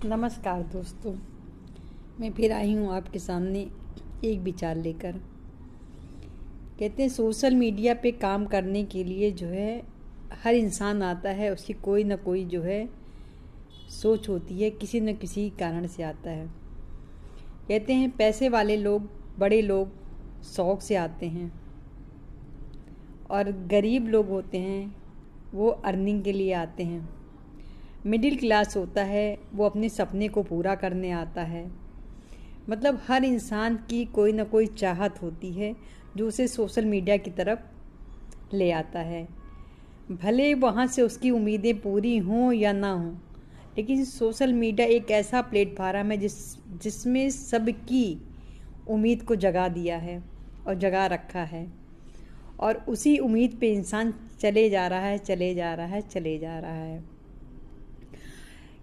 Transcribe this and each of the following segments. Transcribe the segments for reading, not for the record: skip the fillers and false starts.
नमस्कार दोस्तों, मैं फिर आई हूँ आपके सामने एक विचार लेकर। कहते हैं सोशल मीडिया पे काम करने के लिए जो है हर इंसान आता है, उसकी कोई ना कोई जो है सोच होती है, किसी न किसी कारण से आता है। कहते हैं पैसे वाले लोग, बड़े लोग शौक से आते हैं और गरीब लोग होते हैं वो अर्निंग के लिए आते हैं। मिडिल क्लास होता है वो अपने सपने को पूरा करने आता है। मतलब हर इंसान की कोई ना कोई चाहत होती है जो उसे सोशल मीडिया की तरफ ले आता है। भले वहाँ से उसकी उम्मीदें पूरी हों या ना हों, लेकिन सोशल मीडिया एक ऐसा प्लेटफार्म है जिसमें सबकी उम्मीद को जगा दिया है और जगा रखा है, और उसी उम्मीद पे इंसान चले जा रहा है, चले जा रहा है, चले जा रहा है।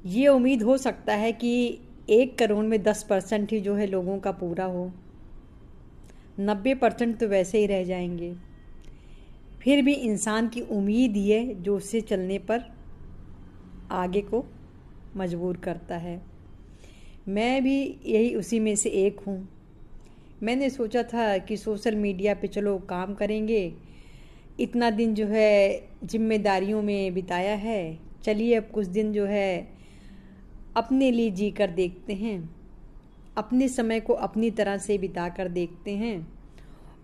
ये उम्मीद हो सकता है कि 1 करोड़ में 10% ही जो है लोगों का पूरा हो, 90% तो वैसे ही रह जाएंगे। फिर भी इंसान की उम्मीद ही है जो उससे चलने पर आगे को मजबूर करता है। मैं भी यही उसी में से एक हूँ। मैंने सोचा था कि सोशल मीडिया पे चलो काम करेंगे, इतना दिन जो है जिम्मेदारियों में बिताया है, चलिए अब कुछ दिन जो है अपने लिए जी कर देखते हैं, अपने समय को अपनी तरह से बिता कर देखते हैं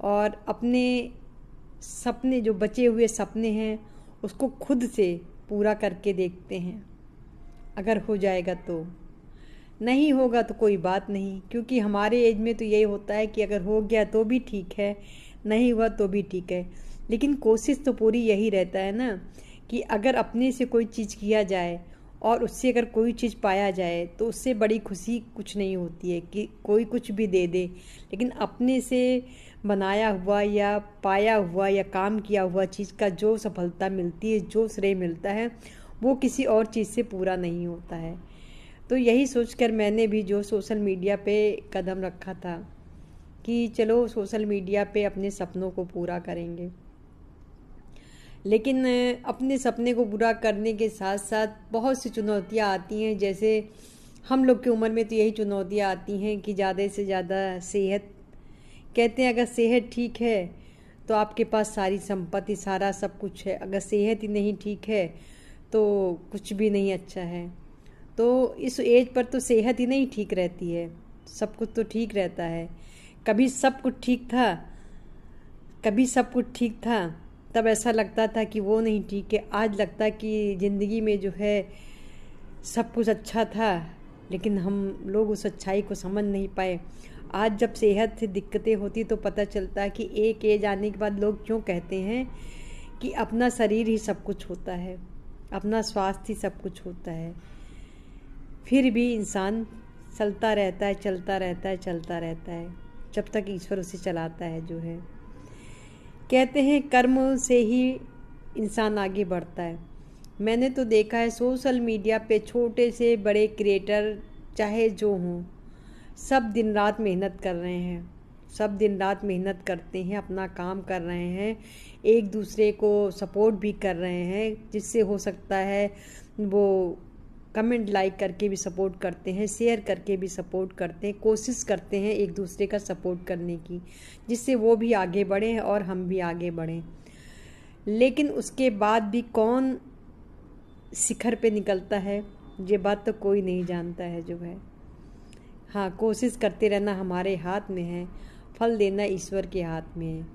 और अपने सपने, जो बचे हुए सपने हैं, उसको खुद से पूरा करके देखते हैं। अगर हो जाएगा तो, नहीं होगा तो कोई बात नहीं, क्योंकि हमारे एज में तो यही होता है कि अगर हो गया तो भी ठीक है, नहीं हुआ तो भी ठीक है। लेकिन कोशिश तो पूरी यही रहता है ना कि अगर अपने से कोई चीज़ किया जाए और उससे अगर कोई चीज़ पाया जाए तो उससे बड़ी खुशी कुछ नहीं होती है कि कोई कुछ भी दे दे। लेकिन अपने से बनाया हुआ या पाया हुआ या काम किया हुआ चीज़ का जो सफलता मिलती है, जो श्रेय मिलता है, वो किसी और चीज़ से पूरा नहीं होता है। तो यही सोचकर मैंने भी जो सोशल मीडिया पे कदम रखा था कि चलो सोशल मीडिया पे अपने सपनों को पूरा करेंगे। लेकिन अपने सपने को पूरा करने के साथ साथ बहुत सी चुनौतियाँ आती हैं। जैसे हम लोग की उम्र में तो यही चुनौतियाँ आती हैं कि ज़्यादा से ज़्यादा सेहत। कहते हैं अगर सेहत ठीक है तो आपके पास सारी संपत्ति, सारा सब कुछ है। अगर सेहत ही नहीं ठीक है तो कुछ भी नहीं अच्छा है। तो इस एज पर तो सेहत ही नहीं ठीक रहती है, सब कुछ तो ठीक रहता है। कभी सब कुछ ठीक था, कभी सब कुछ ठीक था, तब ऐसा लगता था कि वो नहीं ठीक है। आज लगता है कि ज़िंदगी में जो है सब कुछ अच्छा था, लेकिन हम लोग उस अच्छाई को समझ नहीं पाए। आज जब सेहत से दिक्कतें होती तो पता चलता है कि एक एज आने के बाद लोग क्यों कहते हैं कि अपना शरीर ही सब कुछ होता है, अपना स्वास्थ्य ही सब कुछ होता है। फिर भी इंसान चलता रहता है, चलता रहता है, चलता रहता है, जब तक ईश्वर उसे चलाता है जो है। कहते हैं कर्म से ही इंसान आगे बढ़ता है। मैंने तो देखा है सोशल मीडिया पे छोटे से बड़े क्रिएटर चाहे जो हों, सब दिन रात मेहनत कर रहे हैं, सब दिन रात मेहनत करते हैं, अपना काम कर रहे हैं, एक दूसरे को सपोर्ट भी कर रहे हैं, जिससे हो सकता है वो कमेंट लाइक करके भी सपोर्ट करते हैं, शेयर करके भी सपोर्ट करते हैं, कोशिश करते हैं एक दूसरे का सपोर्ट करने की, जिससे वो भी आगे बढ़ें और हम भी आगे बढ़ें। लेकिन उसके बाद भी कौन शिखर पे निकलता है, ये बात तो कोई नहीं जानता है जो है। हाँ, कोशिश करते रहना हमारे हाथ में है, फल देना ईश्वर के हाथ में है।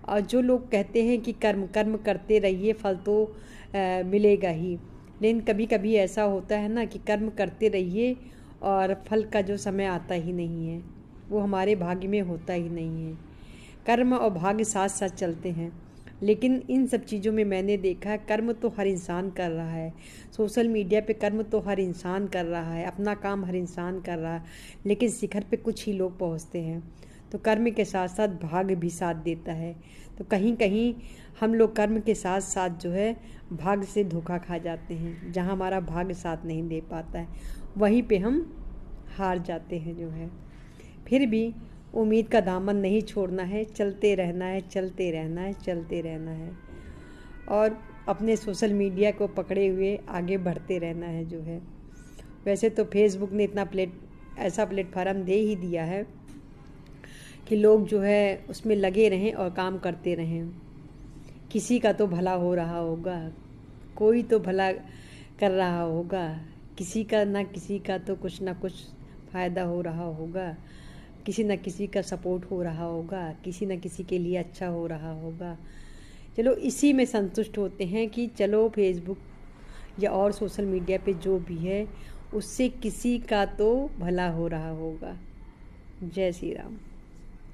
और जो लोग कहते हैं कि कर्म कर्म करते रहिए, फल तो मिलेगा ही, लेकिन कभी कभी ऐसा होता है ना कि कर्म करते रहिए और फल का जो समय आता ही नहीं है, वो हमारे भाग्य में होता ही नहीं है। कर्म और भाग्य साथ साथ चलते हैं। लेकिन इन सब चीज़ों में मैंने देखा है कर्म तो हर इंसान कर रहा है, सोशल मीडिया पे कर्म तो हर इंसान कर रहा है, अपना काम हर इंसान कर रहा है, लेकिन शिखर पे कुछ ही लोग पहुंचते हैं। तो कर्म के साथ साथ भाग्य भी साथ देता है। तो कहीं कहीं हम लोग कर्म के साथ साथ जो है भाग्य से धोखा खा जाते हैं। जहाँ हमारा भाग्य साथ नहीं दे पाता है वहीं पे हम हार जाते हैं जो है। फिर भी उम्मीद का दामन नहीं छोड़ना है, चलते रहना है, चलते रहना है, चलते रहना है, और अपने सोशल मीडिया को पकड़े हुए आगे बढ़ते रहना है जो है। वैसे तो फेसबुक ने इतना ऐसा प्लेटफार्म दे ही दिया है कि लोग जो है उसमें लगे रहें और काम करते रहें। किसी का तो भला हो रहा होगा, कोई तो भला कर रहा होगा, किसी का ना किसी का तो कुछ ना कुछ फ़ायदा हो रहा होगा, किसी न किसी का सपोर्ट हो रहा होगा, किसी न किसी के लिए अच्छा हो रहा होगा। चलो इसी में संतुष्ट होते हैं कि चलो फेसबुक या और सोशल मीडिया पे जो भी है उससे किसी का तो भला हो रहा होगा। जय श्री राम।